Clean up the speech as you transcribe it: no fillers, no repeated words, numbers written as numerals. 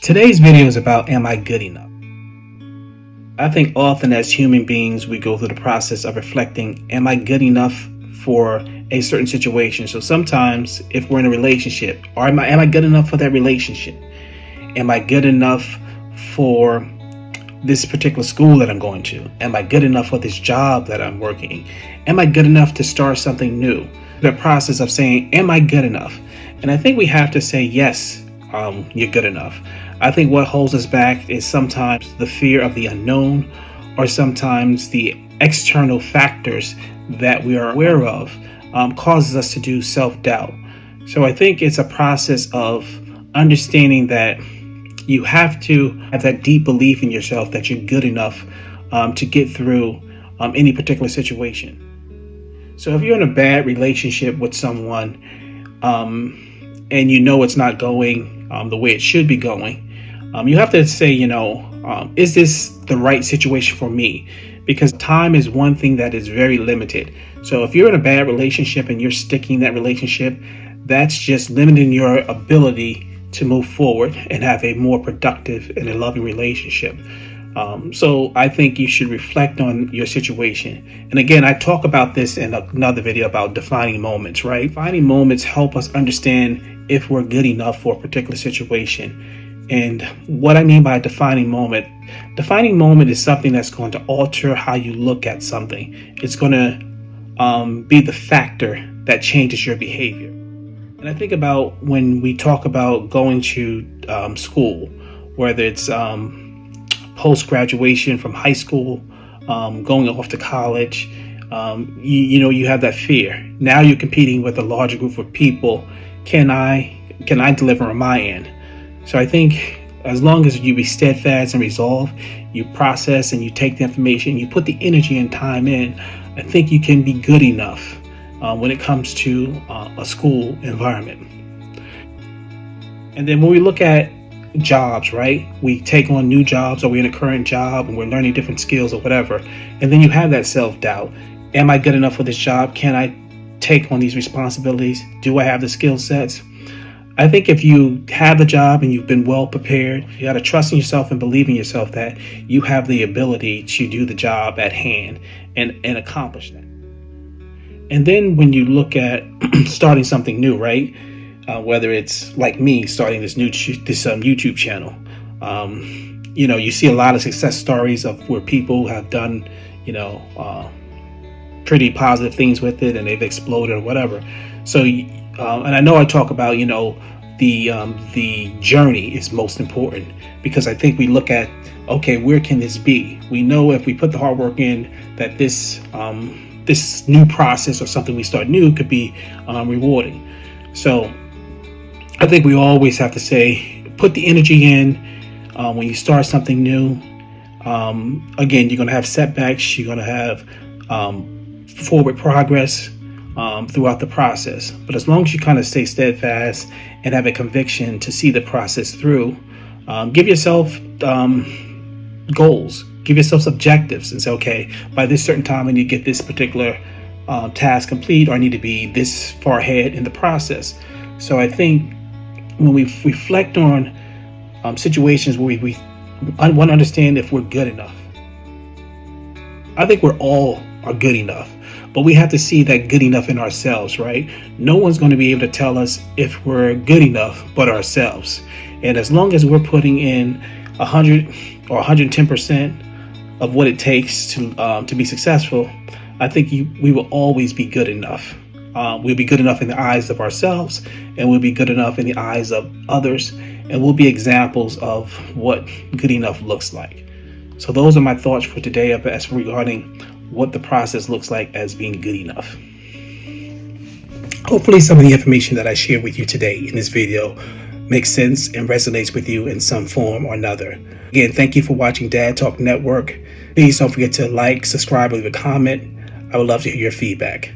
Today's video is about, am I good enough? I think often as human beings, we go through the process of reflecting, am I good enough for a certain situation? So sometimes if we're in a relationship, or am I good enough for that relationship? Am I good enough for this particular school that I'm going to? Am I good enough for this job that I'm working? Am I good enough to start something new? The process of saying, am I good enough? And I think we have to say, yes, you're good enough. I think what holds us back is sometimes the fear of the unknown, or sometimes the external factors that we are aware of causes us to do self-doubt. So I think it's a process of understanding that you have to have that deep belief in yourself that you're good enough to get through any particular situation. So if you're in a bad relationship with someone and you know it's not going the way it should be going, you have to say, is this the right situation for me? Because time is one thing that is very limited. So if you're in a bad relationship and you're sticking in that relationship, that's just limiting your ability to move forward and have a more productive and a loving relationship. So I think you should reflect on your situation. And again, I talk about this in another video about defining moments, right? Defining moments help us understand if we're good enough for a particular situation. And what I mean by defining moment is something that's going to alter how you look at something. It's going to be the factor that changes your behavior. And I think about when we talk about going to school, whether it's post-graduation from high school, going off to college, you have that fear. Now you're competing with a larger group of people. Can I deliver on my end? So I think as long as you be steadfast and resolve, you process and you take the information, you put the energy and time in, I think you can be good enough when it comes to a school environment. And then when we look at jobs, right? We take on new jobs, or we're in a current job and we're learning different skills or whatever. And then you have that self-doubt. Am I good enough for this job? Can I take on these responsibilities? Do I have the skill sets? I think if you have the job and you've been well prepared, you got to trust in yourself and believe in yourself that you have the ability to do the job at hand and accomplish that. And then when you look at starting something new, right? Whether it's like me starting this YouTube channel, you see a lot of success stories of where people have done, pretty positive things with it and they've exploded or whatever. So, and I know I talk about, the journey is most important, because I think we look at, okay, where can this be? We know if we put the hard work in that this new process or something we start new could be rewarding. So I think we always have to say, put the energy in when you start something new. Again, you're going to have setbacks. You're going to have forward progress throughout the process. But as long as you kind of stay steadfast and have a conviction to see the process through, give yourself goals. Give yourself objectives and say, okay, by this certain time I need to get this particular task complete, or I need to be this far ahead in the process. So I think when we reflect on situations where we want to understand if we're good enough, I think we're all are good enough, but we have to see that good enough in ourselves, right? No one's going to be able to tell us if we're good enough but ourselves. And as long as we're putting in 100 or 110% of what it takes to be successful, I think we will always be good enough. We'll be good enough in the eyes of ourselves, and we'll be good enough in the eyes of others, and we'll be examples of what good enough looks like. So those are my thoughts for today as regarding what the process looks like as being good enough. Hopefully some of the information that I shared with you today in this video makes sense and resonates with you in some form or another. Again, thank you for watching Dad Talk Network. Please don't forget to like, subscribe, leave a comment. I would love to hear your feedback.